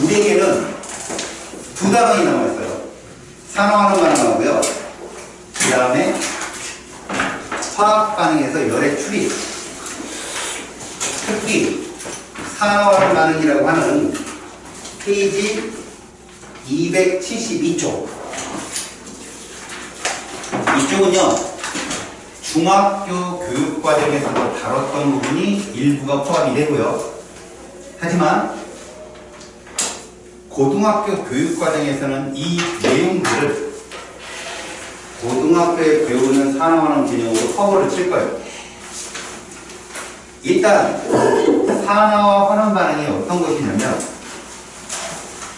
우리에게는 두 단원이 남아있어요. 산화하는 반응하고요. 그 다음에 화학 반응에서 열의 출입. 특히 산화하는 반응이라고 하는 페이지 272쪽. 이쪽은요, 중학교 교육과정에서도 다뤘던 부분이 일부가 포함이 되고요. 하지만 고등학교 교육과정에서는 이 내용들을 고등학교에 배우는 산화환원 개념으로 커버를 칠 거예요. 일단 산화와 환원 반응이 어떤 것이냐면,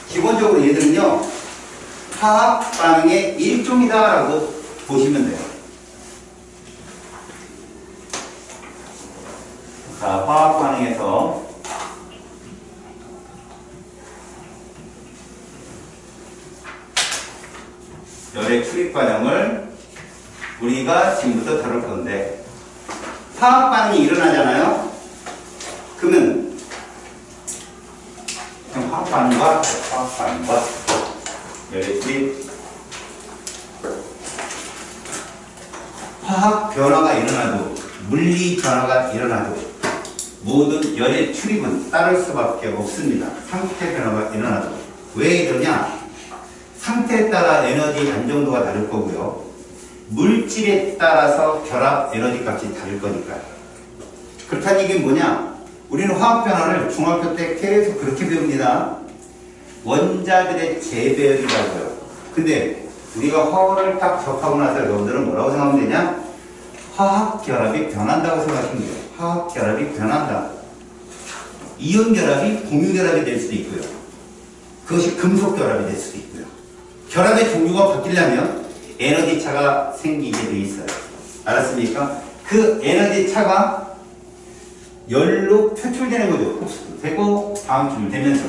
기본적으로 얘들은요, 화학 반응의 일종이다라고 보시면 돼요. 자, 화학 반응에서 열의 출입 과정을 우리가 지금부터 다룰 건데, 화학 반응이 일어나잖아요. 그러면 화학 반응과 열의 출입, 화학 변화가 일어나도, 물리 변화가 일어나도 모든 열의 출입은 따를 수밖에 없습니다. 상태 변화가 일어나도. 왜 이러냐? 상태에 따라 에너지 안정도가 다를 거고요. 물질에 따라서 결합 에너지 값이 다를 거니까요. 그렇다는 얘기는 뭐냐? 우리는 화학 변화를 중학교 때 계속 그렇게 배웁니다. 원자들의 재배열이라고요. 근데 우리가 화원을 딱 접하고 나서 여러분들은 뭐라고 생각하면 되냐? 화학 결합이 변한다고 생각하시면 돼요. 화학 결합이 변한다. 이온 결합이 공유 결합이 될 수도 있고요. 그것이 금속 결합이 될 수도 있고요. 결합의 종류가 바뀌려면 에너지 차가 생기게 돼 있어요. 알았습니까? 그 에너지 차가 열로 표출되는 거죠. 흡수도 되고 방출도 되면서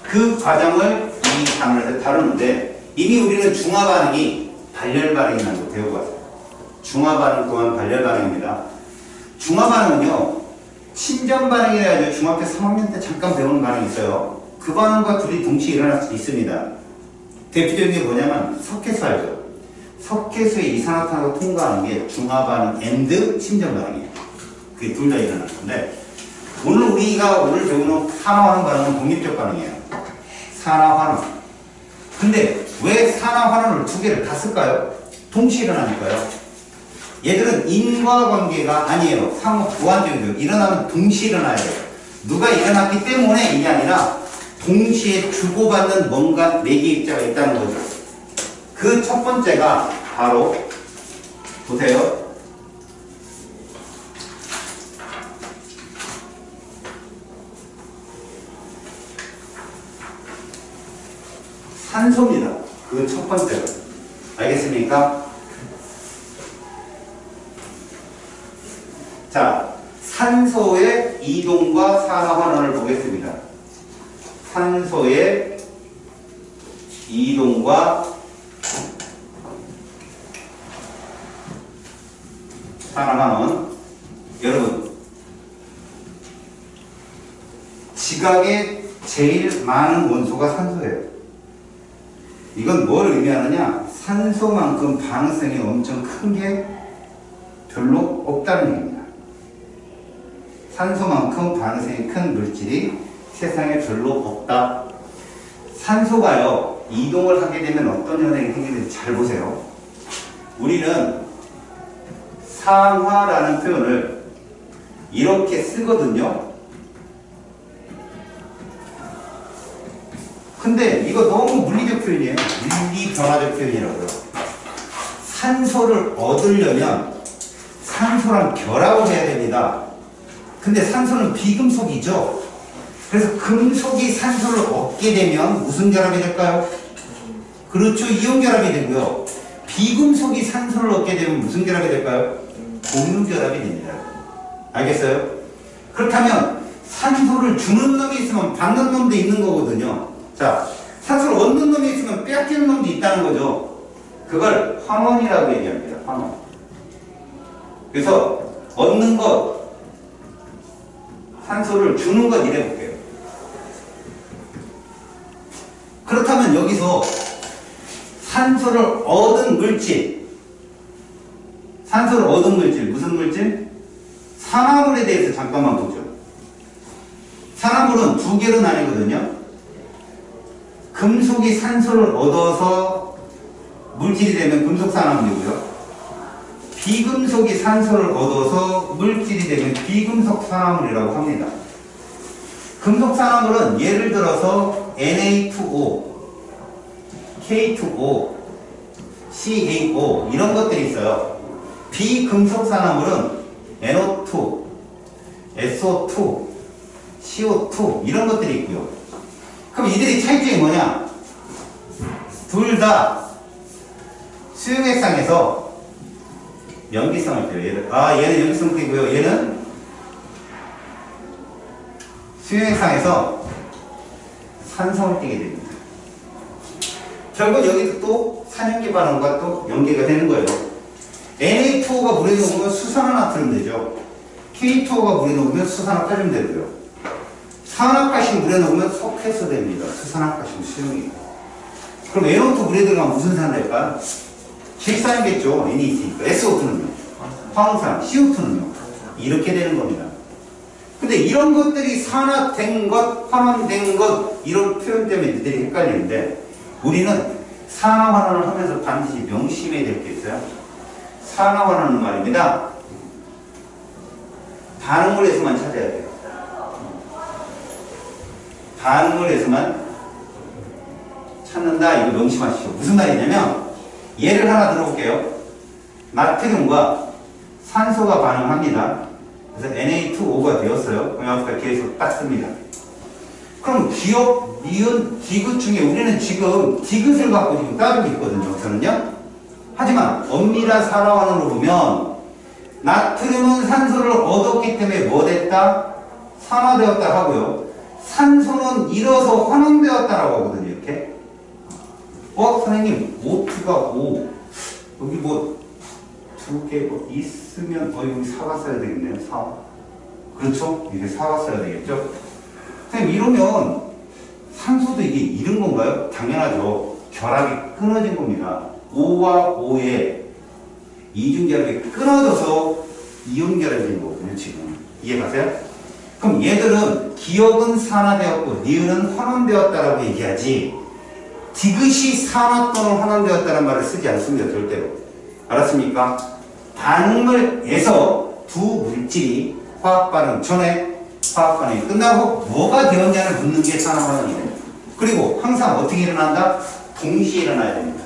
그 과정을 이 단원에서 다루는데, 이미 우리는 중화 반응이 발열 반응이라는 거 배워봤어요. 중화 반응 또한 발열 반응입니다. 중화 반응은요, 친전 반응이라 해서 중학교 3학년 때 잠깐 배우는 반응이 있어요. 그 반응과 둘이 동시에 일어날 수도 있습니다. 대표적인 게 뭐냐면 석회수 알죠? 석회수에 이산화탄소 통과하는 게 중화 반응 앤드 친전 반응이에요. 그게 둘 다 일어날 건데, 오늘 우리가 오늘 배우는 산화환원 반응은 독립적 반응이에요. 산화환원. 근데 왜 산화환원을 두 개를 다 쓸까요? 동시에 일어나니까요. 얘들은 인과관계가 아니에요. 상호 보완적이죠. 일어나면 동시에 일어나야 돼요. 누가 일어났기 때문에 이게 아니라 동시에 주고받는 뭔가 네 개의 입자가 있다는 거죠. 그 첫 번째가 바로 보세요. 산소입니다. 그 첫 번째가. 알겠습니까? 자, 산소의 이동과 산화환원을 보겠습니다. 산소의 이동과 산화환원. 여러분, 지각에 제일 많은 원소가 산소예요. 이건 뭘 의미하느냐? 산소만큼 반응성이 엄청 큰 게 별로 없다는 얘기입니다. 산소만큼 반응성이 큰 물질이 세상에 별로 없다. 산소가요, 이동을 하게 되면 어떤 현상이 생기는지 잘 보세요. 우리는 산화라는 표현을 이렇게 쓰거든요. 근데 이거 너무 물리적 표현이에요. 물리 변화적 표현이라고요. 산소를 얻으려면 산소랑 결합을 해야 됩니다. 근데 산소는 비금속이죠. 그래서 금속이 산소를 얻게 되면 무슨 결합이 될까요? 그렇죠. 이온 결합이 되고요. 비금속이 산소를 얻게 되면 무슨 결합이 될까요? 공유 결합이 됩니다. 알겠어요? 그렇다면 산소를 주는 놈이 있으면 받는 놈도 있는 거거든요. 자, 산소를 얻는 놈이 있으면 빼앗기는 놈도 있다는 거죠. 그걸 환원이라고 얘기합니다. 환원. 그래서 얻는 것, 산소를 주는 것 이래 볼게요. 그렇다면 여기서 산소를 얻은 물질, 무슨 물질? 산화물에 대해서 잠깐만 보죠. 산화물은 두 개로 나뉘거든요. 금속이 산소를 얻어서 물질이 되면 금속 산화물이고요. 비금속이 산소를 얻어서 물질이 되면 비금속 산화물이라고 합니다. 금속 산화물은 예를 들어서 Na2O, K2O, CaO 이런 것들이 있어요. 비금속 산화물은 NO2, SO2, CO2 이런 것들이 있고요. 그럼 이들의 차이점이 뭐냐? 둘 다 수용액상에서 염기성을 떼요. 얘는 염기성 떼고요. 얘는 수용액상에서 산성을 떼게 됩니다. 결국 여기도 또 산염기 반응과 또 연계가 되는 거예요. Na2O가 물에 녹으면 수산화나트륨 되죠. K2O가 물에 녹으면 수산화칼륨 되고요. 산화가시 물에 녹으면 석회수 됩니다. 수산화가시 수용이. 그럼 NO2 물에 들어가면 무슨 산 될까요? 질산이겠죠. N이 있으니까. SO2는요. 황산, CO2는요. 이렇게 되는 겁니다. 근데 이런 것들이 산화된 것, 환원된 것 이런 표현 때문에 니들이 헷갈리는데 우리는 산화환원을 하면서 반드시 명심해야 될 게 있어요. 산화환원은 말입니다. 반응물에서만 찾아야 돼요. 반응물에서만 찾는다. 이거 명심하시죠. 무슨 말이냐면 예를 하나 들어볼게요. 나트륨과 산소가 반응합니다. 그래서 Na2O가 되었어요. 그럼 여기서 계속 땄습니다. 그럼 기억, 니은, 디귿 중에 우리는 지금 디귿을 갖고 지금 따지고 있거든요. 저는요. 하지만 엄밀한 산화환원으로 보면 나트륨은 산소를 얻었기 때문에 뭐 됐다? 산화되었다 하고요. 산소는 잃어서 환원되었다라고 하거든요. 이렇게. 선생님, O2가 5. 여기 뭐 두 개 있으면 여기 4가 써야 되겠네요. 4. 그렇죠? 이게 4가 써야 되겠죠? 선생님, 이러면 산소도 이게 잃은 건가요? 당연하죠. 결합이 끊어진 겁니다. O와 O의 이중결합이 끊어져서 이온 결합이 된 거거든요. 지금 이해가세요? 그럼 얘들은 기억은 산화되었고 니은은 환원되었다라고 얘기하지 디귿이 산화 또는 환원되었다는 말을 쓰지 않습니다. 절대로. 알았습니까? 반응물에서 두 물질이 화학반응 전에 화학반응이 끝나고 뭐가 되었냐를 묻는 게 산화환원이에요. 그리고 항상 어떻게 일어난다? 동시에 일어나야 됩니다.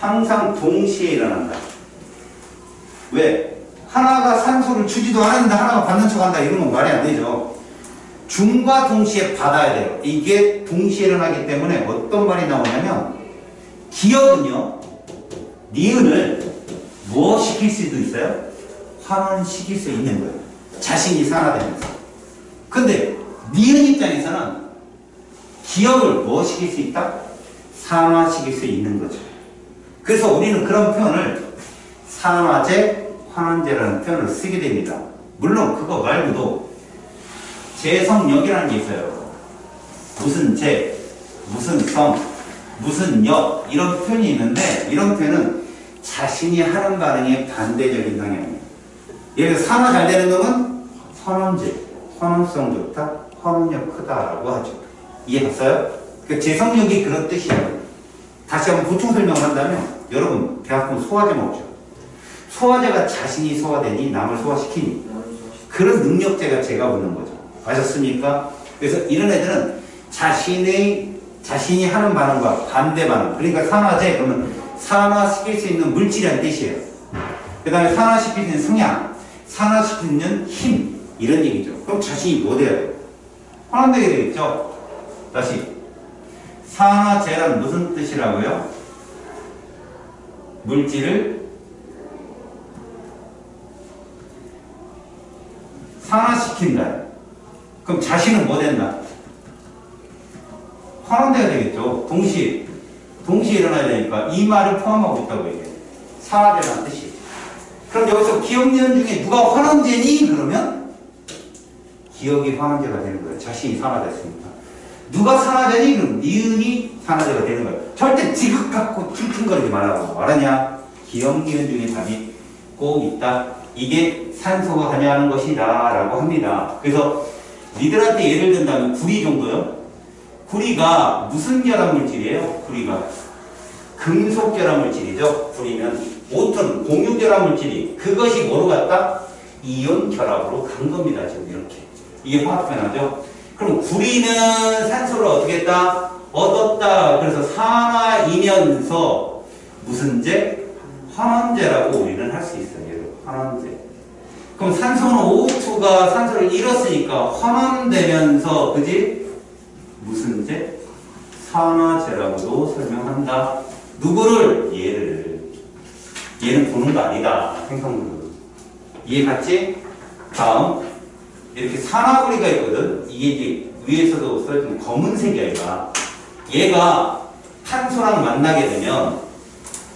항상 동시에 일어난다. 왜? 하나가 산소를 주지도 않았는데 하나가 받는 척 한다. 이런 건 말이 안 되죠. 중과 동시에 받아야 돼요. 이게 동시에 일어나기 때문에 어떤 말이 나오냐면 기억은요. 니은을 뭐 시킬 수도 있어요? 환원시킬 수 있는 거예요. 자신이 산화되면서. 근데 니은 입장에서는 기억을 뭐 시킬 수 있다? 산화시킬 수 있는 거죠. 그래서 우리는 그런 표현을 산화제, 환원제라는 표현을 쓰게 됩니다. 물론 그거 말고도 제성역이라는 게 있어요. 무슨 제, 무슨 성, 무슨 역 이런 표현이 있는데 이런 표현은 자신이 하는 반응에 반대적인 방향입니다. 예를 들어 산화 잘 되는 놈은 환원제, 환원성 좋다, 환원력 크다라고 하죠. 이해갔어요? 그 제성역이 그런 뜻이에요. 다시 한번 보충 설명을 한다면 여러분 대학교 소화제 먹죠. 소화제가 자신이 소화되니 남을 소화시키니 그런 능력제가 제가 붙는 거죠. 아셨습니까? 그래서 이런 애들은 자신이 하는 반응과 반대 반응. 그러니까 산화제 그러면 산화시킬 수 있는 물질이라는 뜻이에요. 그 다음에 산화시킬 수 있는 성향, 산화시킬 수 있는 힘 이런 얘기죠. 그럼 자신이 뭐 돼야 돼요? 환원되게 되겠죠? 다시 산화제란 무슨 뜻이라고요? 물질을 산화시킨다. 그럼 자신은 뭐 된다? 환원돼야 되겠죠. 동시에 일어나야 되니까 이 말을 포함하고 있다고 얘기해요. 산화제라는 뜻이. 그럼 여기서 기억 니은 중에 누가 환원제니? 그러면 기억이 환원제가 되는 거예요. 자신이 산화됐으니까. 누가 산화제니? 그럼 니은이 산화제가 되는 거예요. 절대 지극 갖고 팅팅거리지 말라고. 알았냐? 기억, 니은 중에 답이 꼭 있다. 이게 산소가 관여하는 것이다 라고 합니다. 그래서 니들한테 예를 든다면 구리 정도요? 구리가 무슨 결합 물질이에요? 구리가 금속 결합 물질이죠. 구리면 오톤 공유 결합 물질이 그것이 뭐로 갔다? 이온 결합으로 간 겁니다. 지금 이렇게 이게 화학 변화죠. 그럼 구리는 산소를 어떻게 했다? 얻었다. 그래서 산화이면서 무슨 제? 환원제라고 우리는 할 수 있어요. 얘를 환원제. 그럼 산소는 O2가 산소를 잃었으니까 환원되면서 그지? 무슨 제? 산화제라고도 설명한다. 누구를? 얘는 보는 거 아니다. 생성물을. 이해 갔지? 다음 이렇게 산화구리가 있거든. 이게 이제 위에서도 써있는 검은색이야. 얘가 탄소랑 만나게 되면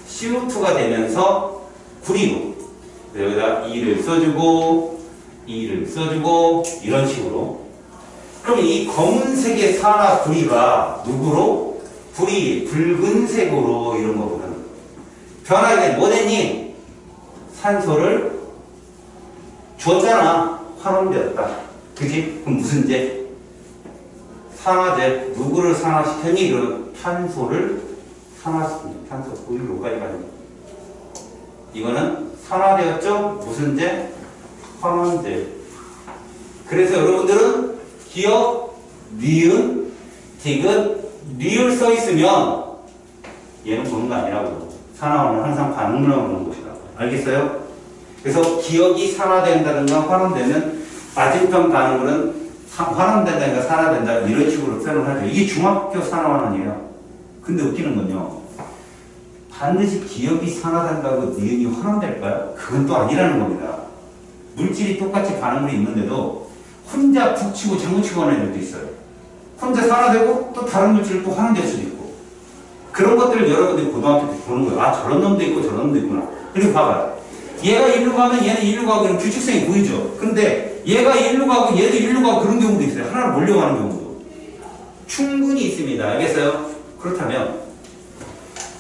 CO2가 되면서 구리로 여기다 E를 써주고 E를 써주고 이런 식으로. 그럼 이 검은색의 산화구리가 누구로? 구리 붉은색으로 이런 거거든. 변하게 된 뭐 됐니? 산소를 줬잖아. 환원되었다. 그지? 그럼 무슨 제? 산화제. 누구를 산화시켰니? 그럼 탄소를 산화시킵니다. 탄소. 우리 여기까지 가니. 이거는 산화되었죠? 무슨 제? 환원제. 그래서 여러분들은 기억, 니은, 디귿, 리을 써 있으면 얘는 보는 거 아니라고. 산화는 항상 반응을 하는 것이다. 알겠어요? 그래서 기억이 산화된다든가 환원되면 맞은편 반응은 환원된다든가 산화된다 이런 식으로 표현을 하죠. 이게 중학교 산화환원이에요. 근데 웃기는 건요. 반드시 기억이 산화된다고 니은이 환원될까요? 그건 또 아니라는 겁니다. 물질이 똑같이 반응을 있는데도 혼자 북치고 장구치고 하는 애들도 있어요. 혼자 산화되고 또 다른 물질을 또 환원될 수도 있고. 그런 것들을 여러분들이 고등학교 때 보는 거예요. 아, 저런 놈도 있고 저런 놈도 있구나. 그리고 봐봐요. 얘가 일로 가면 얘는 일로 가고 이런 규칙성이 보이죠. 근데 얘가 일로 가고 얘도 일로 가고 그런 경우도 있어요. 하나로 몰려가는 경우도 충분히 있습니다. 알겠어요? 그렇다면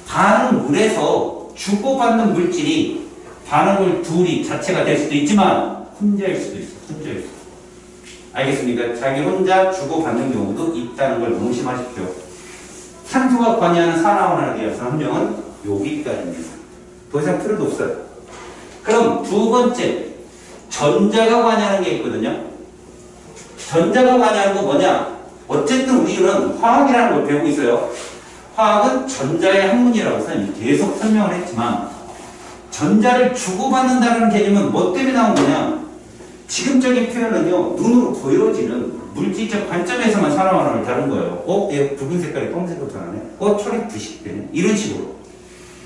반응물에서 주고받는 물질이 반응물 둘이 자체가 될 수도 있지만 혼자일 수도 있어. 혼자일 수도. 알겠습니까? 자기 혼자 주고받는 경우도 있다는 걸 명심하십시오. 산소가 관여하는 산화환원에 대해서 함정은 여기까지입니다. 더 이상 필요도 없어요. 그럼 두 번째, 전자가 관여하는 게 있거든요. 전자가 관여하는 건 뭐냐? 어쨌든 우리는 화학이라는 걸 배우고 있어요. 화학은 전자의 학문이라고 해서 계속 설명을 했지만 전자를 주고받는다는 개념은 뭐 때문에 나온 거냐? 지금적인 표현은요, 눈으로 보여지는 물질적 관점에서만 산화환원을 다룬 거예요. 얘 붉은 색깔이 검은색으로 변하네. 철이 부식되네. 이런 식으로.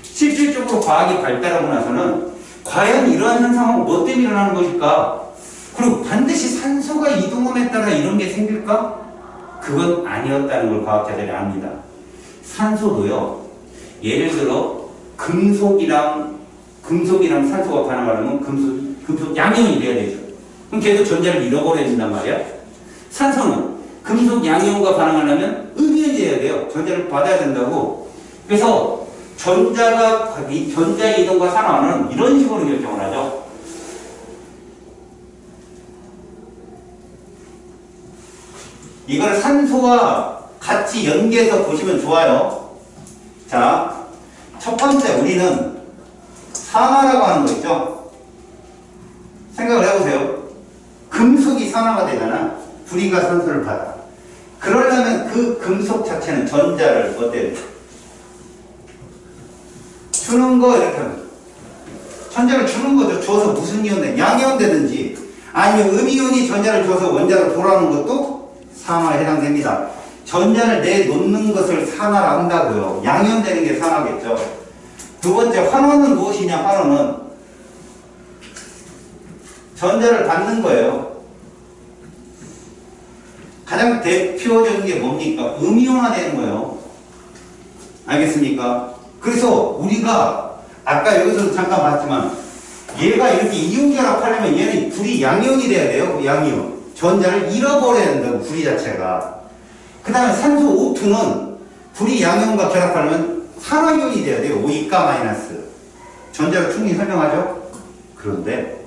실질적으로 과학이 발달하고 나서는 과연 이러한 현상은 뭐 때문에 일어나는 것일까? 그리고 반드시 산소가 이동함에 따라 이런 게 생길까? 그건 아니었다는 걸 과학자들이 압니다. 산소도요, 예를 들어 금속이랑 산소가 반응하려면 금속 양이온이 돼야 되죠. 그럼 걔도 전자를 잃어버려야 된단 말이야. 산소는 금속 양이온과 반응하려면 음이온이 돼야 돼요. 전자를 받아야 된다고. 그래서 전자 이동과 산화는 이런 식으로 결정을 하죠. 이걸 산소와 같이 연계해서 보시면 좋아요. 자, 첫 번째 우리는 산화라고 하는 거 있죠? 생각을 해보세요. 금속이 산화가 되잖아. 구리가 산소를 받아. 그러려면 그 금속 자체는 전자를 어때요? 주는 거 이렇게 하면 전자를 주는 거죠. 줘서 무슨 이온 돼? 양이온 되든지 아니면 음이온이 전자를 줘서 원자로 돌아오는 것도 산화에 해당됩니다. 전자를 내놓는 것을 산화라 한다고요. 양이온 되는 게 산화겠죠. 두 번째 환원은 무엇이냐? 환원은 전자를 받는 거예요. 가장 대표적인 게 뭡니까? 음이온화 되는 거예요. 알겠습니까? 그래서 우리가 아까 여기서 잠깐 봤지만 얘가 이렇게 이온 결합하려면 얘는 불이 양이온이 돼야 돼요. 양이온. 전자를 잃어버려야 된다고, 불이 자체가. 그 다음에 산소 O2는 불이 양이온과 결합하려면 산화이온이 돼야 돼요. O이가 마이너스. 전자를 충분히 설명하죠? 그런데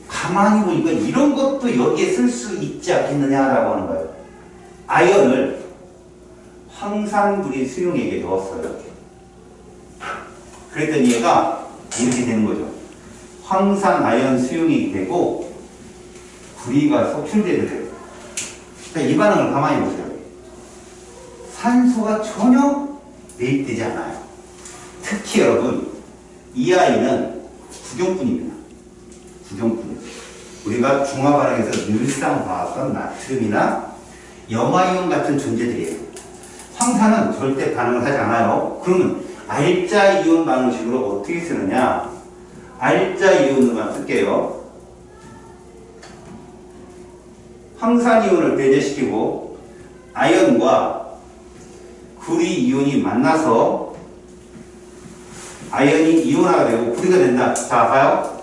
가만히 보니까 이런 것도 여기에 쓸 수 있지 않겠느냐라고 하는 거예요. 아연을 황산불이 수용액에 넣었어요. 그랬더니 얘가 이렇게 되는 거죠. 황산 아연 수용액이 되고 불이가 속출되게 돼요. 이 반응을 가만히 보세요. 산소가 전혀 매입되지 않아요. 특히 여러분, 이 아이는 구경꾼입니다. 구경꾼. 우리가 중화 반응에서 늘상 봐왔던 나트륨이나 염화이온 같은 존재들이에요. 황산은 절대 반응을 하지 않아요. 그러면 알자 이온 방식으로 어떻게 쓰느냐? 알자 이온으로만 쓸게요. 황산 이온을 배제시키고 아연과 구리 이온이 만나서 아연이 이온화가 되고 구리가 된다. 자, 봐요.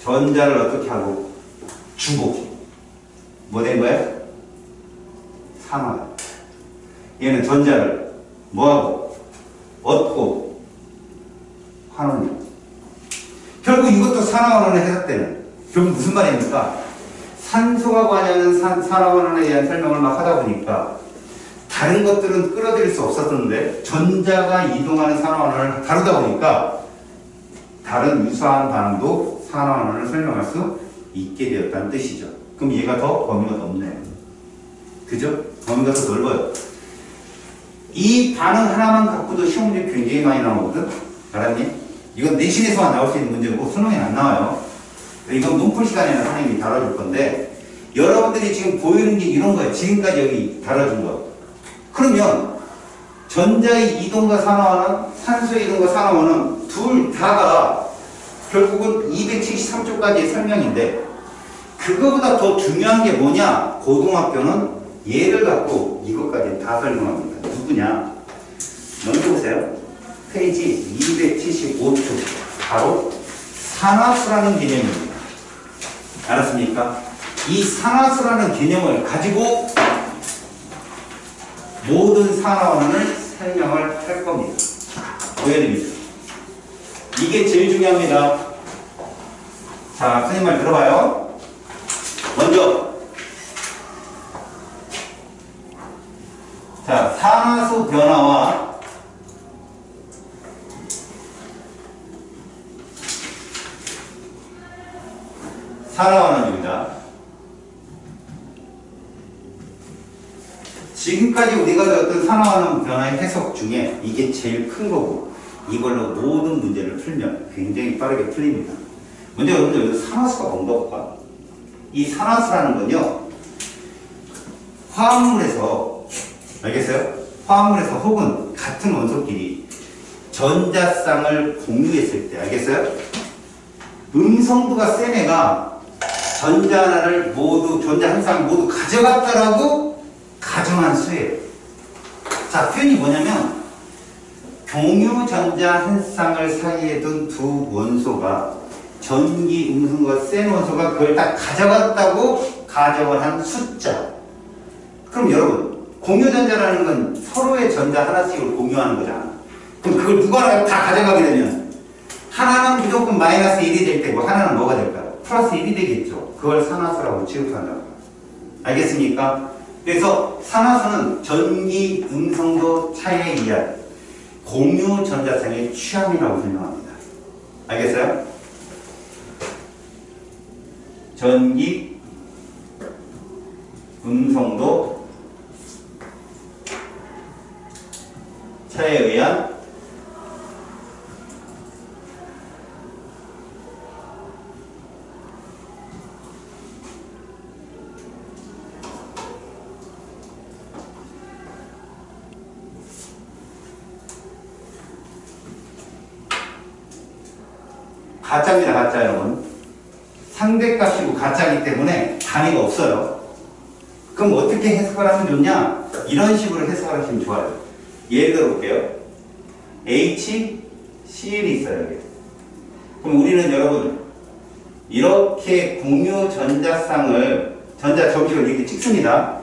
전자를 어떻게 하고 주고 뭐 된 거예요? 산화가. 얘는 전자를 뭐하고 얻고 환원이요. 결국 이것도 산화환원에 해석되는. 결국 무슨 말입니까? 산소가 관여하는 산화환원에 대한 설명을 막 하다 보니까 다른 것들은 끌어들일 수 없었는데 전자가 이동하는 산화환원을 다루다 보니까 다른 유사한 반응도 산화환원을 설명할 수 있게 되었다는 뜻이죠. 그럼 얘가 더 범위가 넓네요. 그죠? 범위가 더 넓어요. 이 반응 하나만 갖고도 시험 문제 굉장히 많이 나오거든? 알았니? 이건 내신에서만 나올 수 있는 문제고 수능에 안 나와요. 이건 문풀 시간에는 선생님이 다뤄줄 건데 여러분들이 지금 보이는 게 이런 거예요. 지금까지 여기 다뤄준 거. 그러면 전자의 이동과 산화원은 산소의 이동과 산화원은 둘 다가 결국은 273쪽까지의 설명인데 그거보다 더 중요한 게 뭐냐? 고등학교는 얘를 갖고 이것까지 다 설명합니다. 누구냐? 먼저 보세요. 페이지 275쪽. 바로 산화수라는 개념입니다. 알았습니까? 이 산화수라는 개념을 가지고 모든 산화원을 설명을 할 겁니다. 보여드립니다. 이게 제일 중요합니다. 자, 선생님 말 들어봐요. 먼저 자, 산화수 변화와 산화환원입니다. 지금까지 우리가 배웠던 산화환원 변화의 해석 중에 이게 제일 큰 거고 이걸로 모든 문제를 풀면 굉장히 빠르게 풀립니다. 먼저 여러분들 여기서 산화수가 뭔가 이 산화수라는 건요 화합물에서 알겠어요? 화합물에서 혹은 같은 원소끼리 전자쌍을 공유했을 때 알겠어요? 음성도가 센 애가 전자 하나를 모두 전자 한 쌍 모두 가져갔다라고 가정한 수예요. 자, 표현이 뭐냐면 공유 전자 한 쌍을 사이에 둔 두 원소가 전기 음성도가 센 원소가 그걸 딱 가져갔다고 가정을 한 숫자. 그럼 여러분 공유전자라는 건 서로의 전자 하나씩을 공유하는 거잖아. 그럼 그걸 누가 다 가져가게 되면 하나는 무조건 마이너스 1이 될 테고 하나는 뭐가 될까요? 플러스 1이 되겠죠. 그걸 산화수라고 취급한다고. 알겠습니까? 그래서 산화수는 전기 음성도 차이에 의한 공유 전자쌍의 취함이라고 설명합니다. 알겠어요? 전기 음성도 차에 의한 가짜입니다. 가짜 여러분. 상대값이고 가짜이기 때문에 단위가 없어요. 그럼 어떻게 해석을 하면 좋냐? 이런 식으로 해석을 하시면 좋아요. 예를 들어 볼게요. HCl이 있어요. 여기. 그럼 우리는 여러분 이렇게 공유 전자쌍을 전자 점식을 이렇게 찍습니다.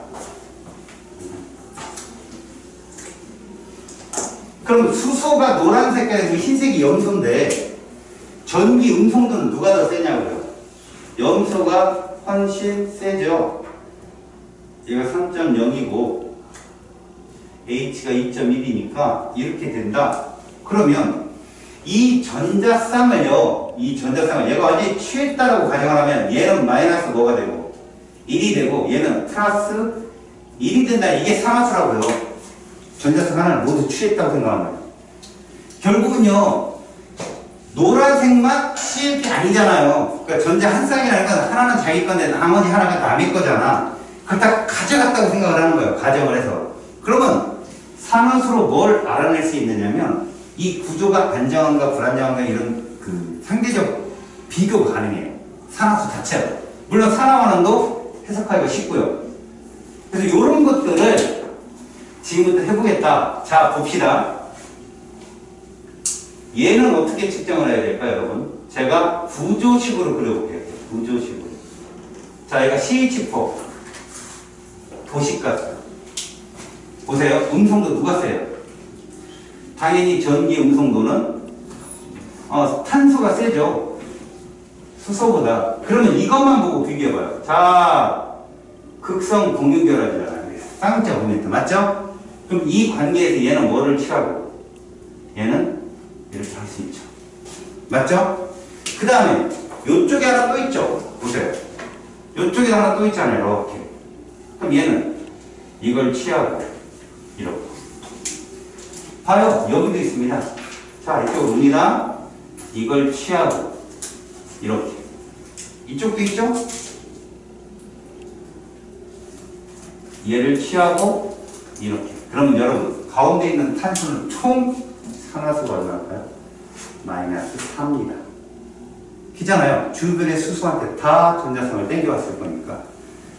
그럼 수소가 노란 색깔이고 흰색이 염소인데 전기 음성도는 누가 더 세냐고요? 염소가 훨씬 세죠. 얘가 3.0이고 H가 2.1이니까 이렇게 된다. 그러면 이 전자쌍을 얘가 완전히 취했다라고 가정하면 얘는 마이너스 뭐가 되고 1이 되고 얘는 플러스 1이 된다. 이게 상하수라고요. 전자쌍 하나를 모두 취했다고 생각하면 결국은요 노란색만 칠 게 아니잖아요. 그러니까 전자 한 쌍이라는 건 하나는 자기 건데 나머지 하나가 남의 거잖아. 그걸 다 가져갔다고 생각을 하는 거예요. 가정을 해서. 그러면 상하수로 뭘 알아낼 수 있느냐면 이 구조가 안정한가 불안정한가 이런 그 상대적 비교가 가능해요. 산화수 자체가. 물론 산화원원도 해석하기가 쉽고요. 그래서 이런 것들을 지금부터 해보겠다. 자, 봅시다. 얘는 어떻게 측정을 해야 될까요, 여러분? 제가 구조식으로 그려볼게요. 구조식으로. 자, 얘가 CH4 도시가스. 보세요. 음성도 누가 세요? 당연히 전기 음성도는 탄소가 세죠. 수소보다. 그러면 이것만 보고 비교해봐요. 자, 극성 공유결합이잖아요. 쌍자 모멘트 맞죠? 그럼 이 관계에서 얘는 뭐를 취하고 얘는 이렇게 할 수 있죠. 맞죠? 그 다음에 이쪽에 하나 또 있죠. 보세요. 이쪽에 하나 또 있잖아요. 이렇게. 그럼 얘는 이걸 취하고 이렇게. 봐요. 여기도 있습니다. 자, 이쪽으로 옵니다. 이걸 취하고 이렇게. 이쪽도 있죠? 얘를 취하고 이렇게. 그러면 여러분 가운데 있는 탄소는 총 산화수가 얼마일까요? 마이너스 4입니다. 키잖아요. 주변의 수소한테 다 전자성을 땡겨왔을 거니까.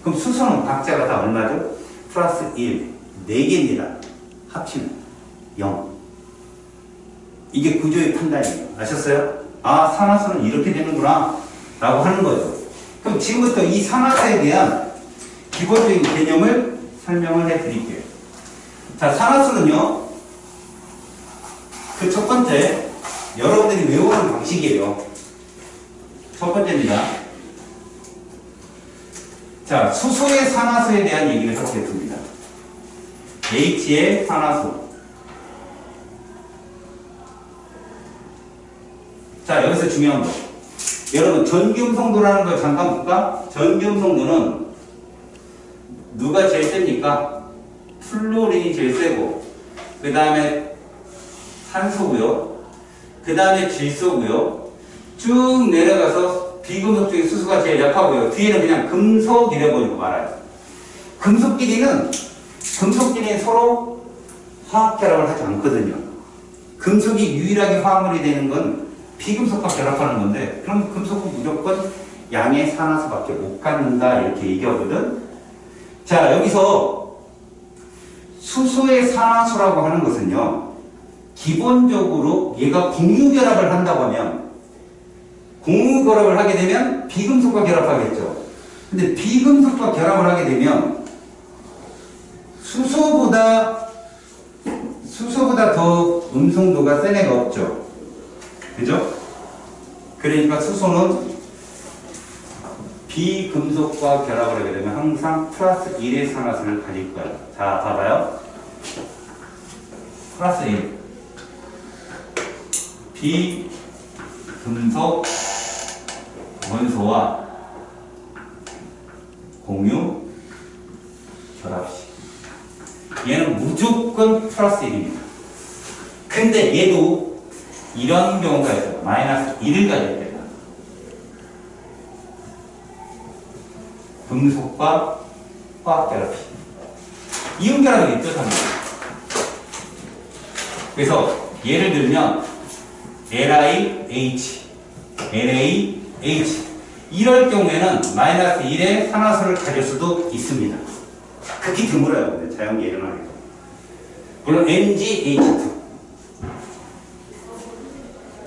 그럼 수소는 각자가 다 얼마죠? 플러스 1, 4개입니다. 합치면 0. 이게 구조의 판단이에요. 아셨어요? 아, 산화수는 이렇게 되는구나 라고 하는 거죠. 그럼 지금부터 이 산화수에 대한 기본적인 개념을 설명을 해드릴게요. 자, 산화수는요, 그 첫 번째, 여러분들이 외우는 방식이에요. 첫 번째입니다. 자, 수소의 산화수에 대한 얘기를 하겠습니다. H의 산화수. 자, 여기서 중요한 거. 여러분, 전기음성도라는 걸 잠깐 볼까? 전기음성도는 누가 제일 셉니까? 플루린이 제일 세고, 그 다음에 산소고요. 그 다음에 질소고요. 쭉 내려가서 비금속 중에 수소가 제일 약하고요. 뒤에는 그냥 금속 이래버리고 말아요. 금속끼리는 서로 화학 결합을 하지 않거든요. 금속이 유일하게 화합물이 되는 건 비금속과 결합하는 건데, 그럼 금속은 무조건 양의 산화수밖에 못 갖는다 이렇게 얘기하거든. 자, 여기서 수소의 산화수라고 하는 것은요, 기본적으로 얘가 공유결합을 한다고 하면, 공유결합을 하게 되면 비금속과 결합하겠죠. 근데 비금속과 결합을 하게 되면 수소보다 더 음성도가 센 애가 없죠. 그죠? 그러니까 수소는 비금속과 결합을 하게 되면 항상 플러스 1의 산화수를 가질 거예요. 자, 봐봐요. 플러스 1. 비금속 원소와 공유 결합식. 얘는 무조건 플러스 1입니다. 근데 얘도 이런 경우가 있어요. 마이너스 1을 가질 때가. 금속과 화학 결합식. 이온 결합이 있죠, 당연히. 그래서 예를 들면 LiH, NaH 이럴 경우에는 마이너스 1의 산화수를 가질 수도 있습니다. 극히 드물어요. 자연계 일어나게. 물론 MgH2.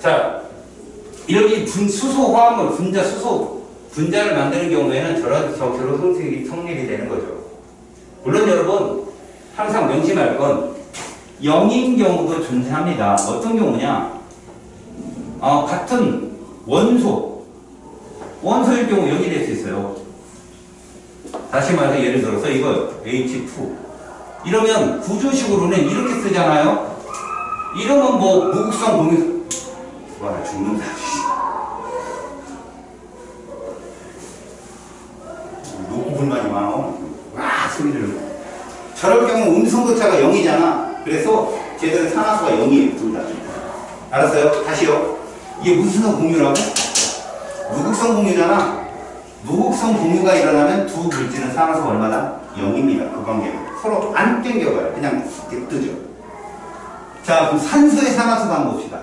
자, 이렇게 수소 화합물, 분자를 만드는 경우에는 저런 성질이 되는 거죠. 물론 여러분, 항상 명심할 건 0인 경우도 존재합니다. 어떤 경우냐? 같은 원소일 경우 0이 될 수 있어요. 다시 말해서 예를 들어서 이거 H2 이러면 구조식으로는 이렇게 쓰잖아요. 이러면 뭐 무극성 공유 와 죽는다. 누구 불만이 많어? 와 소리를. 저럴 경우 음성거차가 0이잖아. 그래서 쟤들은 산화수가 0이에요. 둘 다. 알았어요? 다시요. 이게 무슨 공유라고? 무극성 공유잖아. 무극성 공유가 일어나면 두 물질은 산화수가 얼마나? 0입니다. 그 관계는. 서로 안 땡겨가요. 그냥 이렇게 뜨죠. 자, 그럼 산소의 산화수도 한번 봅시다.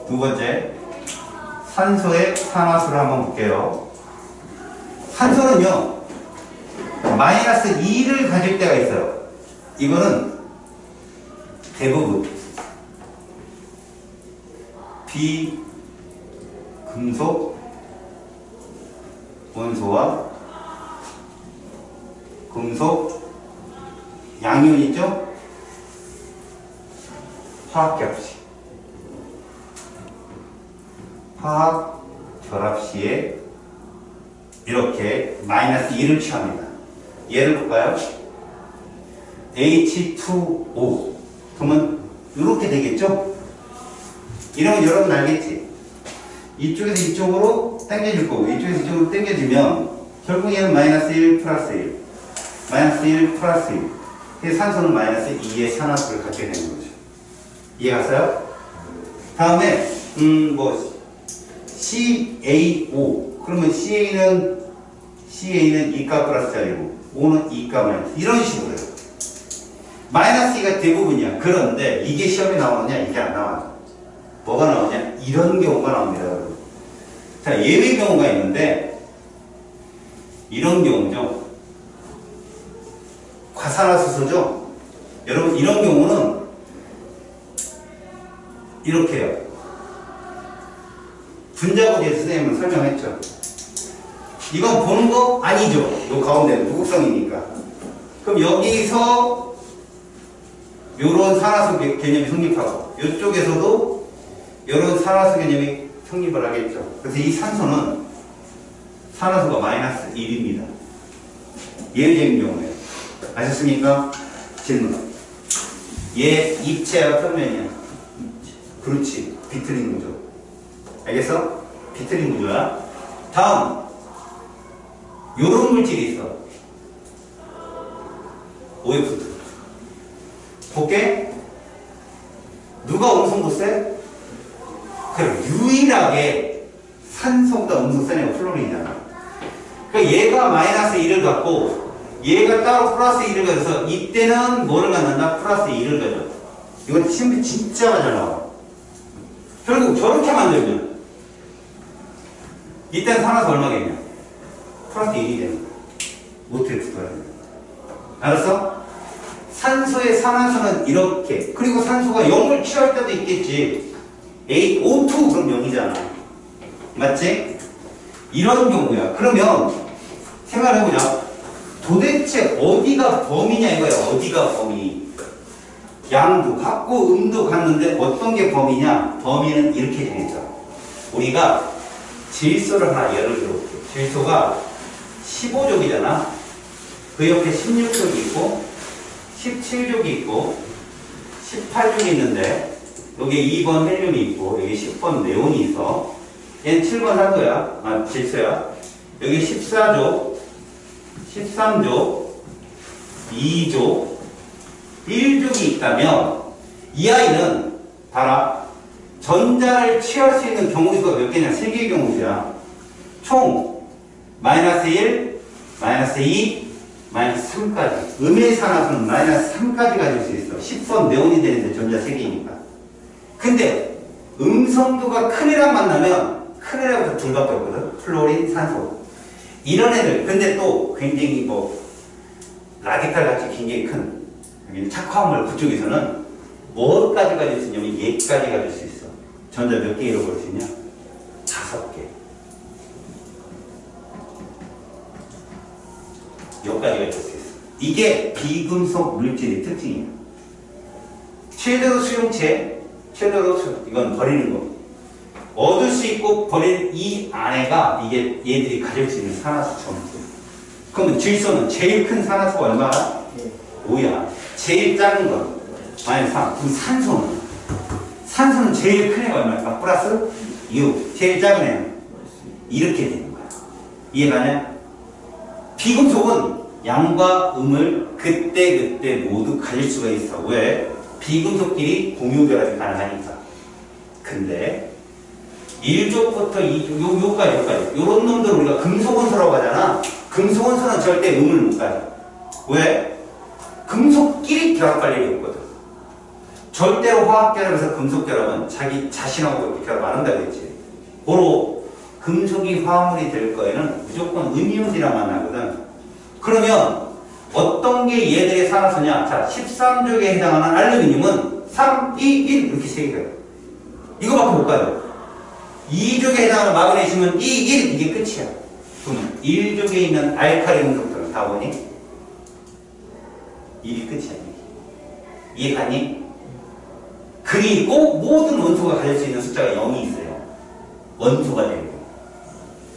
두 번째. 산소의 산화수를 한번 볼게요. 산소는요, 마이너스 2를 가질 때가 있어요. 이거는 대부분 비금속 원소와 금속 양이온 있죠? 화학 결합 시에 이렇게 마이너스 2를 취합니다. 예를 볼까요? H2O 그러면 이렇게 되겠죠? 이러면 여러분 알겠지? 이쪽에서 이쪽으로 당겨질 거고 이쪽에서 이쪽으로 당겨지면 결국 얘는 마이너스 1 플러스 1 마이너스 1 플러스 1 그래서 산소는 마이너스 2의 산화수를 갖게 되는 거죠. 이해갔어요? 다음에 뭐 CaO 그러면 CA는 2가 플러스 1이고 O는 2가 마이너스 이런 식으로 해요. 마이너스 2가 대부분이야. 그런데 이게 시험에 나오느냐 이게 안 나와요. 뭐가 나오냐? 이런 경우가 나옵니다. 자, 예외 경우가 있는데 이런 경우죠. 과산화수소죠. 여러분 이런 경우는 이렇게 해요. 분자구제 선생님은 설명했죠. 이건 보는 거 아니죠. 요 가운데는 무극성이니까. 그럼 여기서 요런 산화수 개념이 성립하고 이쪽에서도 요런 산화수 개념이 성립을 하겠죠. 그래서 이 산소는 산화수가 마이너스 1입니다. 예외적인 경우에요. 아셨습니까? 질문. 얘 입체야 표면이야? 그렇지. 비틀린 구조. 알겠어? 비틀린 구조야. 다음 요런 물질이 있어. OF2. 볼게. 누가 음성도 세? 그럼 유일하게 산소보다 음성 센 애가 플로린이잖아. 그러니까 얘가 마이너스 1을 갖고 얘가 따로 플러스 1을 가져서 이때는 뭐를 갖는다? 플러스 2를 가져. 이건 시험에 진짜 잘 나와. 결국 저렇게 만들면 이때는 산화수 얼마겠냐? 플러스 1이 되는 거야. 모트에 붙어야 돼. 알았어? 산소의 산화수는 이렇게. 그리고 산소가 0을 취할 때도 있겠지. O2 그럼 0이잖아. 맞지? 이런 경우야. 그러면 생각해보자. 도대체 어디가 범위냐 이거야. 어디가 범위. 양도 같고 음도 같는데 어떤 게 범위냐. 범위는 이렇게 정해져. 우리가 질소를 하나 예를 들어볼게. 질소가 15족이잖아. 그 옆에 16족이 있고 17족이 있고 18족이 있는데 여기 2번 헬륨이 있고 여기 10번 네온이 있어. 얘는 7번 산소야. 질소야. 여기 14족 13족 2족 1족이 있다면 이 아이는 봐라. 전자를 취할 수 있는 경우수가 몇 개냐? 3개의 경우수야. 총 마이너스 1, 마이너스 2, 마이너스 3까지. 음의 산화수는 마이너스 3까지 가질 수 있어. 10번 네온이 되는데 전자 3개니까. 근데 음성도가 큰 애랑 만나면 큰 애랑부터 둘밖에 없거든. 플로린, 산소. 이런 애들. 근데 또 굉장히 뭐 라디칼 같이 굉장히 큰 착화물 그쪽에서는 뭐까지 가질 수 있냐면 얘까지 가질 수 있어. 전자 몇 개 잃어버릴 수 있냐? 5개. 여기까지 가질 수 있어. 이게 비금속 물질의 특징이야. 최대로 수용체, 최대로 이건 버리는 거. 얻을 수 있고 버리는 이 안에가 이게 얘들이 가질 수 있는 산화수 점수. 그러면 질소는 제일 큰 산화수가 얼마나? 5야. 제일 작은 건 마이너스 3. 그럼 산소는 제일 큰 애가 얼마일까? 플러스 6. 제일 작은 애는 이렇게 되는 거야. 이해가냐? 비금속은 양과 음을 그때 모두 가질 수가 있어. 왜? 비금속끼리 공유 결합이 가능하니까. 근데 1족부터 요까지 요런 놈들 우리가 금속원소라고 하잖아. 금속원소는 절대 음을 못 가져. 왜? 금속끼리 결합 관련이 없거든. 절대로 화학결합에서 금속결합은 자기 자신하고 결합 안 한다고 했지. 고로 금속이 화합물이 될 거에는 무조건 음이온이랑 만나거든. 그러면 어떤 게 얘들의 산화수냐? 자, 13족에 해당하는 알루미늄은 3, 2, 1 이렇게 세 개예요. 이거밖에 못 가요. 2족에 해당하는 마그네슘은 2, 1 이게 끝이야. 그러면 1족에 있는 알칼리 금속들은 다 보니 1이 끝이야. 이해가니? 그리고 모든 원소가 가질 수 있는 숫자가 0이 있어요. 원소가 되고.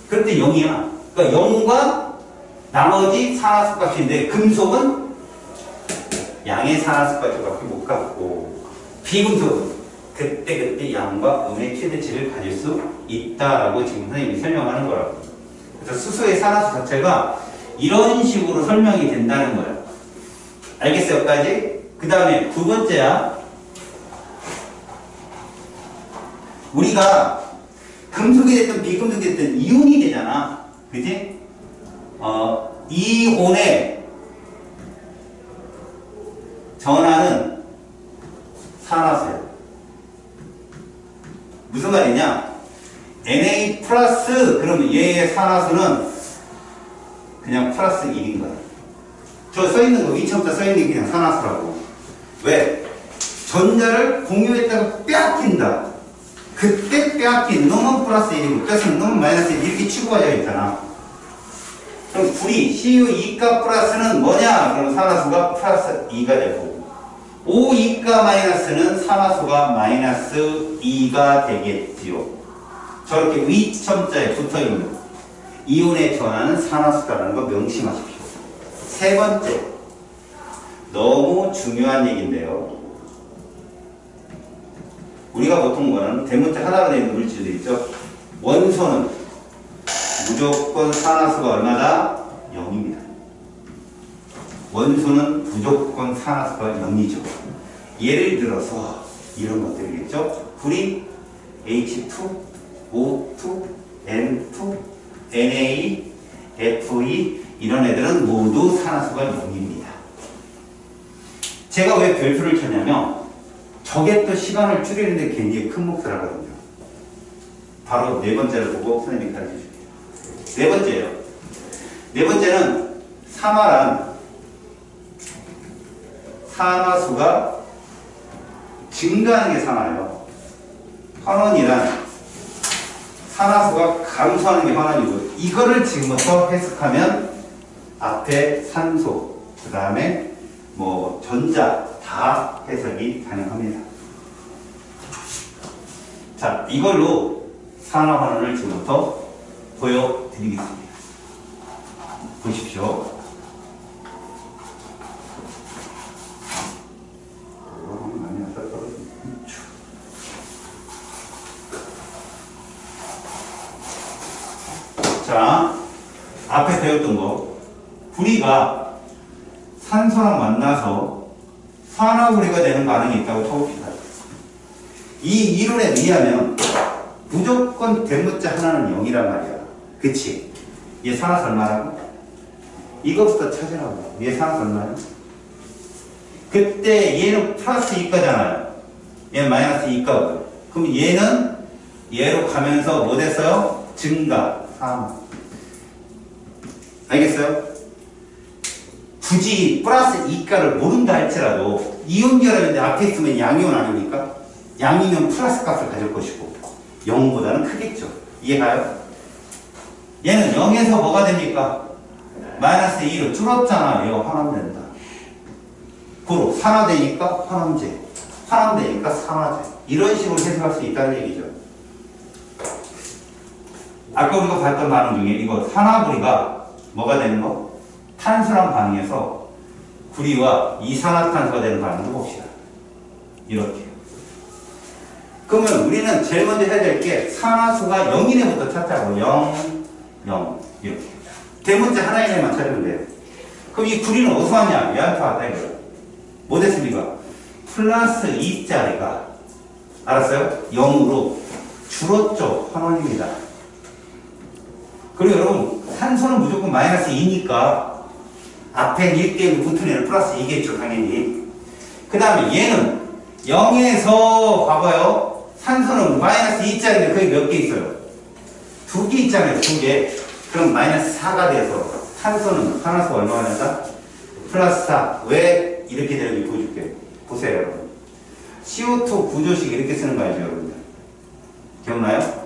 그런데 0이야. 그러니까 0과 나머지 산화수 값인데 금속은 양의 산화수 값밖에 못 갖고 비금속은 그때 양과 음의 최대치를 가질 수 있다라고 지금 선생님이 설명하는 거라고. 그래서 수소의 산화수 자체가 이런 식으로 설명이 된다는 거야. 알겠어요? 여기까지? 그 다음에 두 번째야. 우리가 금속이 됐든 비금속이 됐든 이온이 되잖아. 그지? 이온의 전하는 산화수야. 무슨 말이냐? Na 플러스 그러면 얘의 산화수는 그냥 플러스 1인 거야. 저 써있는 거 위치부터 써있는 게 그냥 산화수라고. 왜? 전자를 공유했다가 빼앗긴다. 그때 빼앗긴 놈은 플러스 1이고 뺏은 놈은 마이너스 1 이렇게 취급하자 있잖아. 그럼 불이 CU2가 플러스는 뭐냐? 그럼 산화수가 플러스 2가 되고 O2가 마이너스는 산화수가 마이너스 2가 되겠지요. 저렇게 위첨자에 붙어있는 이온의 전하는 산화수다라는 거 명심하십시오. 세 번째, 너무 중요한 얘기인데요. 우리가 보통 거는 대문자 하나로 되어 있는 물질도 있죠. 원소는 무조건 산화수가 얼마다? 0입니다. 원소는 무조건 산화수가 0이죠. 예를 들어서 이런 것들이겠죠. 불이 H2, O2, N2, Na, Fe 이런 애들은 모두 산화수가 0입니다. 제가 왜 별표를 쳤냐면 저게 또 시간을 줄이는데 굉장히 큰 몫을 하거든요. 바로 네 번째를 보고 선생님이 가르쳐 줄게요. 네 번째예요. 네 번째는 산화란 산화수가 증가하는 게 산화예요. 환원이란 산화수가 감소하는 게 환원이고, 이거를 지금부터 해석하면 앞에 산소, 그 다음에 뭐 전자 다 해석이 가능합니다. 자, 이걸로 산화환원을 지금부터 보여드리겠습니다. 보십시오. 자, 앞에 배웠던 거, 구리가 산소랑 만나서 산화구리가 되는 반응이 있다고 쳐봅시다. 이 이론에 의하면 무조건 대문자 하나는 0이란 말이야. 그치? 얘 산화수 얼마라고? 이것부터 찾으라고. 얘 산화수 얼마야? 그때 얘는 플러스 2가잖아요. 얘는 마이너스 2가거든. 그럼 얘는 얘로 가면서 뭐 됐어요? 증가. 3. 알겠어요? 굳이 플러스 2가를 모른다 할지라도 이온 결합인데 앞에 있으면 양이온 아닙니까? 양이면 플러스 값을 가질 것이고 0보다는 크겠죠. 이해가요? 얘는 0에서 뭐가 됩니까? 마이너스 2로 줄었잖아. 얘가 환원된다. 고로 산화되니까 환원제. 환원되니까 산화제. 이런 식으로 해석할 수 있다는 얘기죠. 아까 우리가 봤던 반응 중에 이거 산화구리가 뭐가 되는 거? 탄수랑 반응해서 구리와 이산화탄소가 되는 반응을 봅시다. 이렇게. 그러면 우리는 제일 먼저 해야 될 게 산화수가 0이네부터 찾자고. 0, 0 이렇게. 대문자 하나 이내만 찾으면 돼요. 그럼 이 구리는 어디서 왔냐? 얘한테 왔다 이거야. 뭐 됐습니까? 플러스 2짜리가 알았어요? 0으로 줄었죠. 환원입니다. 그리고 여러분 산소는 무조건 마이너스 2니까 앞에 1 때문에 붙은 애는 플러스 2겠죠. 당연히. 그 다음에 얘는 0에서 봐봐요. 산소는 마이너스 2짜리인데 거기 몇 개 있어요? 2개 있잖아요. 2개. 그럼 마이너스 4가 돼서 산소는 하나수 얼마가 된다? 플러스 4. 왜 이렇게 되는지 보여줄게요. 보세요 여러분. CO2 구조식 이렇게 쓰는 거 알죠 여러분들? 기억나요?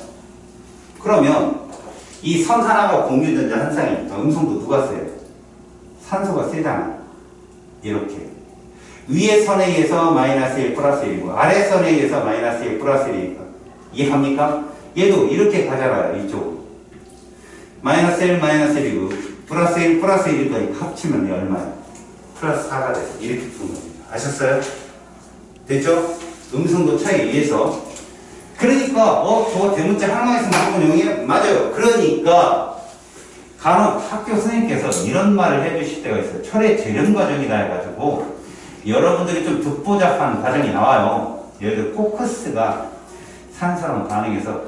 그러면 이 선 하나가 공유전자 한 쌍이 음성도 누가 써요? 산소가 세잖아. 이렇게. 위의 선에 의해서 마이너스 1 플러스 1이고 아래 선에 의해서 마이너스 1 플러스 1이니까 이해합니까? 얘도 이렇게 가잖아요. 이쪽으로. 마이너스 1 마이너스 1이고 플러스 1 플러스 1일 거니까 합치면 얼마예요? 플러스 4가 돼서 이렇게 푸는 겁니다. 아셨어요? 됐죠? 음성도 차이에 의해서. 그러니까 저거 대문자 하나만 있으면 무조건 0이에요? 맞아요. 그러니까 간혹 학교 선생님께서 이런 말을 해주실 때가 있어요. 철의 재련 과정이다 해가지고 여러분들이 좀 듣보잡한 과정이 나와요. 예를 들어 포커스가 산소랑 반응해서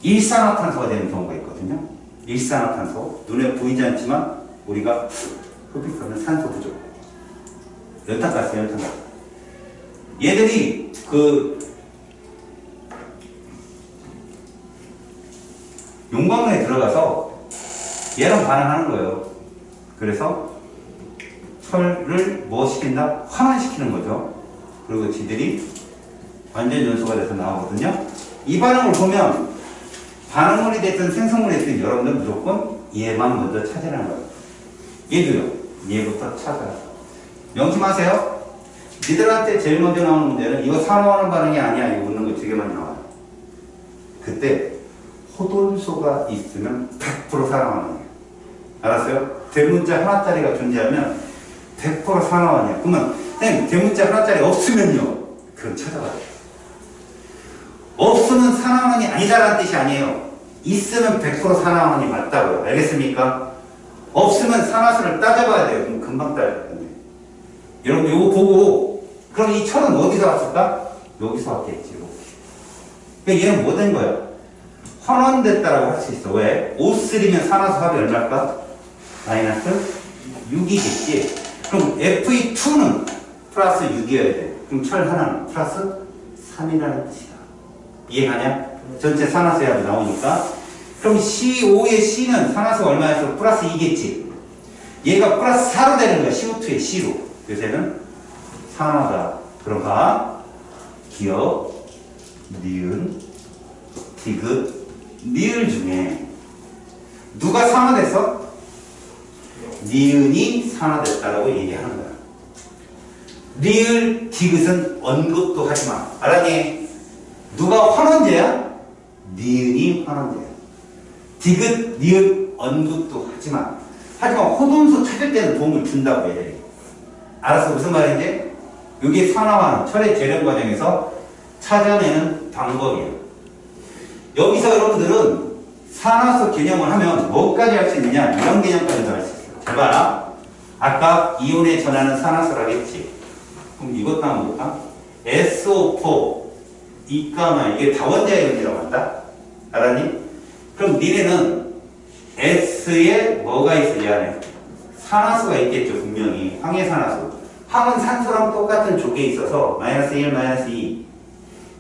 일산화탄소가 되는 경우가 있거든요. 일산화탄소. 눈에 보이지 않지만 우리가 흡입하는 산소 부족. 연탄가스, 연탄가스. 얘들이 용광로에 들어가서 얘랑 반응하는 거예요. 그래서 철을 뭐 시킨다? 환원시키는 거죠. 그리고 지들이 완전 연소가 돼서 나오거든요. 이 반응을 보면 반응물이 됐든 생성물이 됐든 여러분들 무조건 얘만 먼저 찾으라는 거예요. 얘도요. 얘부터 찾아라. 명심하세요. 니들한테 제일 먼저 나오는 문제는 이거 산화하는 반응이 아니야. 이거 웃는 거 2개만 나와요. 그때 호돈소가 있으면 100% 산화하는 알았어요? 대문자 하나짜리가 존재하면 100% 산화하냐. 그러면 선생님 대문자 하나짜리 없으면요. 그럼 찾아가야 돼요. 없으면 산화하는 게 아니다라는 뜻이 아니에요. 있으면 100% 산화하는 게 맞다고요. 알겠습니까? 없으면 산화수를 따져봐야 돼요. 그럼 금방 따질 건데. 여러분 이거 보고 그럼 이 철은 어디서 왔을까? 여기서 왔겠지. 이렇게. 그러니까 얘는 뭐 된 거야? 환원됐다라고 할 수 있어. 왜? O3면 산화수 합이 얼마일까? 마이너스 6이겠지. 그럼 Fe2는 플러스 6이어야 돼. 그럼 철 하나는 플러스 3이라는 뜻이다. 이해가냐? 전체 산화수의 합이 나오니까. 그럼 CO5의 C는 산화수가 얼마였어? 플러스 2겠지. 얘가 플러스 4로 되는 거야. CO2의 C로. 요새는 산화다. 들어가. 기억, 니은, 디귿, 니을 중에 누가 산화됐어? 니은이 산화됐다라고 얘기하는 거야. 니을, 디귿은 언급도 하지 마. 알았니? 누가 환원제야? 니은이 환원제야. 디귿, 니을 언급도 하지 마. 하지만 호돈소 찾을 때는 도움을 준다고 해. 알았어? 무슨 말인지? 이게 산화와 철의 재련 과정에서 찾아내는 방법이에요. 여기서 여러분들은 산화수 개념을 하면 뭐까지 할 수 있느냐? 이런 개념까지도 할 수 있어요. 잘 봐라. 아까 이온에 전하는 산화수라고 했지. 그럼 이것도 한번 볼까? SO4, 이가마 이게 다원자 이온이라고 한다. 알았니? 그럼 니네는 S에 뭐가 있어? 이 안에 산화수가 있겠죠. 분명히 황해산화수. 황은 산소랑 똑같은 족에 있어서 마이너스 1, 마이너스 2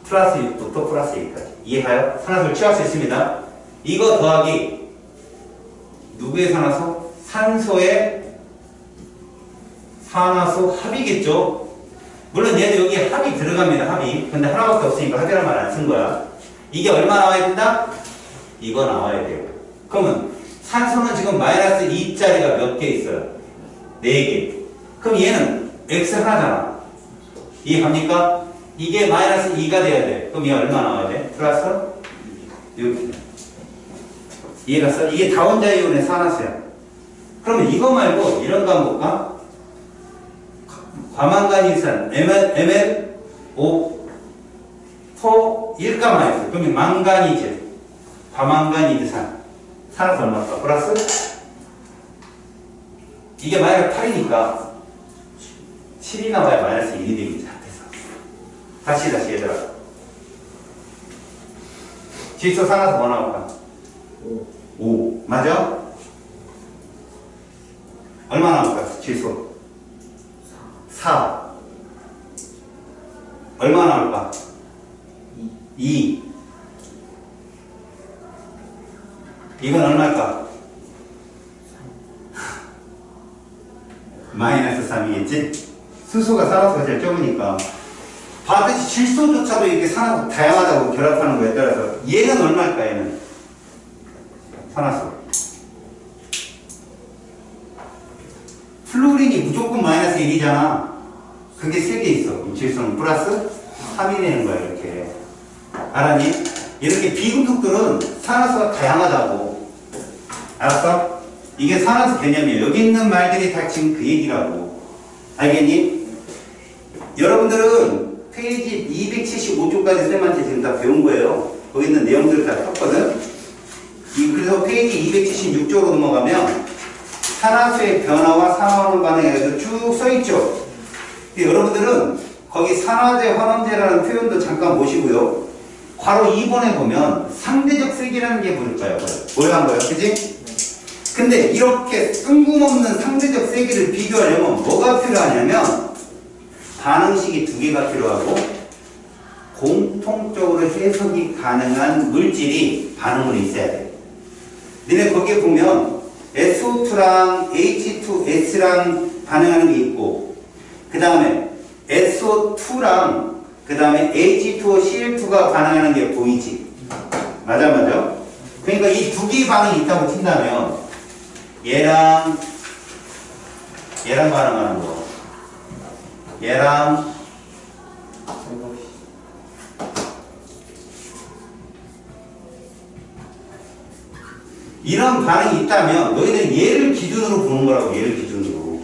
플러스 6부터 플러스 1까지 이해가요? 산화수를 취할 수 있습니다. 이거 더하기 누구의 산화수? 산소의 산화수 합이겠죠. 물론 얘도 여기 합이 들어갑니다. 합이. 근데 하나밖에 없으니까 합이라는 말 안 쓴 거야. 이게 얼마 나와야 된다? 이거 나와야 돼요. 그러면 산소는 지금 마이너스 2짜리가 몇 개 있어요? 4개. 그럼 얘는 X 하나잖아. 이해갑니까? 이게 마이너스 2가 돼야 돼. 그럼 얘 얼마 나와야 돼? 플러스 6. 이해갔어? 이게 다원자 이온의 산화수야. 그러면 이거 말고 이런 거 한번 볼까? 과망간이산 MnO4 1가 마이너스. 그러면 망간이제. 과망간이드산. 산화수 얼마일까? 플러스? 이게 마이너스 8이니까 7이 나와야 마이너스 1이 되겠지. 다시 얘들아. 질소 산화수 뭐 나올까? 5. 맞아? 얼마 나올까? 질소 4. 얼마 나올까? 2. 이건 얼마일까? 마이너스 3이겠지? 수소가 산화수가 제일 적으니까. 반드시 질소조차도 이렇게 산화수 다양하다고 결합하는 거에 따라서 얘는 얼마일까? 얘는 산화수. 플루린이 무조건 마이너스 1이잖아. 그게 3개 있어. 질소는 플러스 3이 되는 거야. 이렇게. 알았니? 이렇게 비금속들은 산화수가 다양하다고. 알았어? 이게 산화수 개념이에요. 여기 있는 말들이 다 지금 그 얘기라고. 알겠니? 여러분들은 페이지 275쪽까지 쌤한테 지금 다 배운 거예요. 거기 있는 내용들을 다 썼거든. 그래서 페이지 276쪽으로 넘어가면 산화수의 변화와 산화환원 반응에 대해서 쭉 써있죠. 여러분들은 거기 산화제, 환원제라는 표현도 잠깐 보시고요. 바로 2번에 보면 상대적 세기라는 게 뭘까요? 뭘 한 거예요? 그지? 근데 이렇게 뜬금없는 상대적 세기를 비교하려면 뭐가 필요하냐면 반응식이 2개가 필요하고 공통적으로 해석이 가능한 물질이 반응으로 있어야 돼. 너네 거기에 보면 SO2랑 H2S랑 반응하는 게 있고 그 다음에 SO2랑 그 다음에 H2O, Cl2가 반응하는 게 보이지? 맞아? 그러니까 이 2개의 반응이 있다고 친다면 얘랑 반응하는 거 얘랑 이런 반응이 있다면 너희는 얘를 기준으로 보는 거라고. 얘를 기준으로.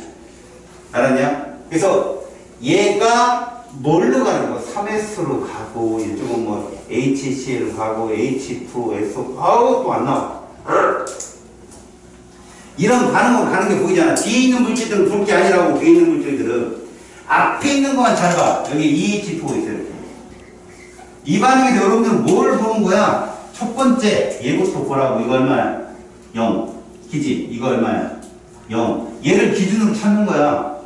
알았냐? 그래서 얘가 뭘로 가는 거? 3S로 가고 이쪽은 뭐 HCl 가고 H2SO 아우 또 안 나와. 이런 반응으로 가는 게 보이잖아. 뒤에 있는 물질들은 볼 게 아니라고. 뒤에 있는 물질들은 앞에 있는 것만 잘 봐. 여기 EH2O 있어요. 이 반응에서 여러분들은 뭘 보는 거야? 첫 번째 얘부터 보라고. 이거 얼마야? 0. 기지? 이거 얼마야? 0. 얘를 기준으로 찾는 거야.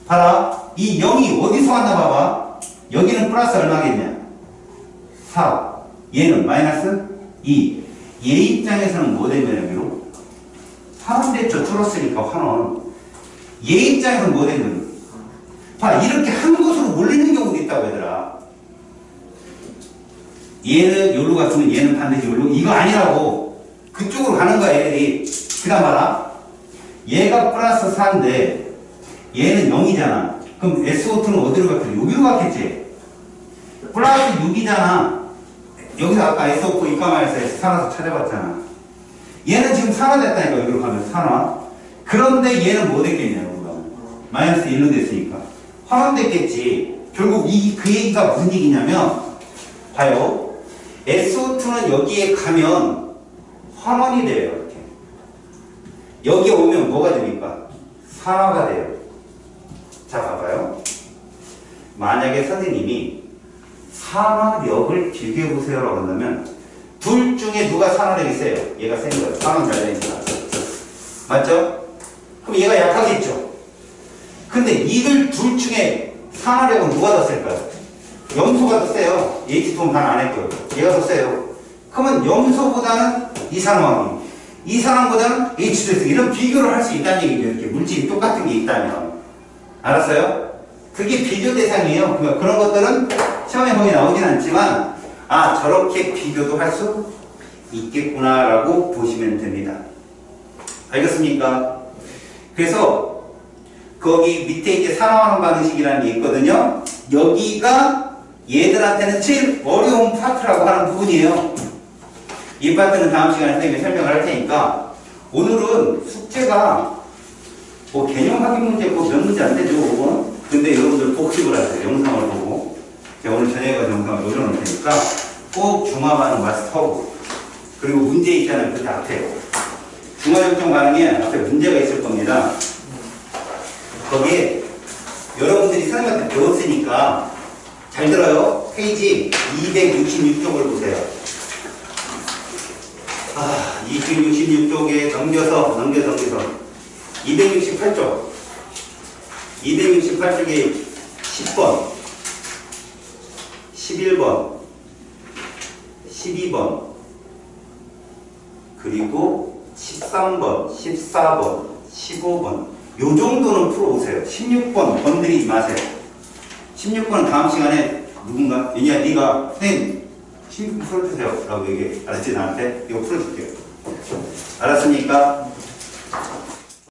봐라. 이 0이 어디서 왔나 봐봐. 여기는 플러스 얼마겠냐? 4. 얘는 마이너스 2. 얘 입장에서는 뭐 되면 여기로? 환원 됐죠. 틀었으니까 환원. 얘 입장에서는 뭐 되면? 봐. 이렇게 한 곳으로 몰리는 경우도 있다고 얘들아. 얘는 여기로 갔으면 얘는 반드시 여기로. 이거 아니라고. 그쪽으로 가는 거야 얘들이. 그 다음 봐라. 얘가 플러스 4인데 얘는 0이잖아. 그럼 SO2는 어디로 갔겠지? 여기로 갔겠지? 플러스 6이잖아. 여기서 아까 SO4 이과마에서 산화수 찾아봤잖아. 얘는 지금 산화됐다니까. 여기로 가면 산화. 그런데 얘는 뭐 됐겠냐? 마이너스 1로 됐으니까 환원됐겠지. 결국 그 얘기가 무슨 얘기냐면 봐요. SO2는 여기에 가면 환원이 돼요. 이렇게. 여기에 오면 뭐가 됩니까? 산화가 돼요. 자, 봐봐요. 만약에 선생님이 산화력을 비교해보세요라고 한다면 둘 중에 누가 산화력이 세요? 얘가 센 거예요. 산화는 잘 되니까. 맞죠? 그럼 얘가 약하겠죠? 근데 이들 둘 중에 산화력은 누가 더 셀까요? 염소가 더 세요. H2는 단 안 했고요. 얘가 더 세요. 그러면 염소보다는 이산화황이, 이산화보다는 H2S 이런 비교를 할 수 있다는 얘기죠. 이렇게 물질이 똑같은 게 있다면. 알았어요? 그게 비교 대상이에요. 그러니까 그런 것들은 시험에 거의 나오진 않지만 아 저렇게 비교도 할 수 있겠구나라고 보시면 됩니다. 알겠습니까? 그래서 거기 밑에 이제 산화환원 반응식이라는 게 있거든요. 여기가 얘들한테는 제일 어려운 파트라고 하는 부분이에요. 이 파트는 다음 시간에 선생님이 설명을 할 테니까 오늘은 숙제가 뭐 개념 확인 문제 뭐 몇 문제 안 되죠, 5번. 근데 여러분들 복습을 하세요. 영상을 보고. 제가 오늘 저녁에 영상을 올려놓을 테니까 꼭 중화반응 마스터하고 그리고 문제 있잖아요. 그때 앞에 중화정정 반응에 앞에 문제가 있을 겁니다. 거기에 여러분들이 선생님한테 배웠으니까 잘 들어요. 페이지 266쪽을 보세요. 266쪽에 넘겨서 268쪽 268쪽에 10번 11번 12번 그리고 13번 14번 15번 요 정도는 풀어보세요. 16번 건드리지 마세요. 16번은 다음 시간에 누군가 얘냐 네가 선생님 16번 풀어주세요 라고 얘기해. 알았지? 나한테 이거 풀어줄게요. 알았습니까?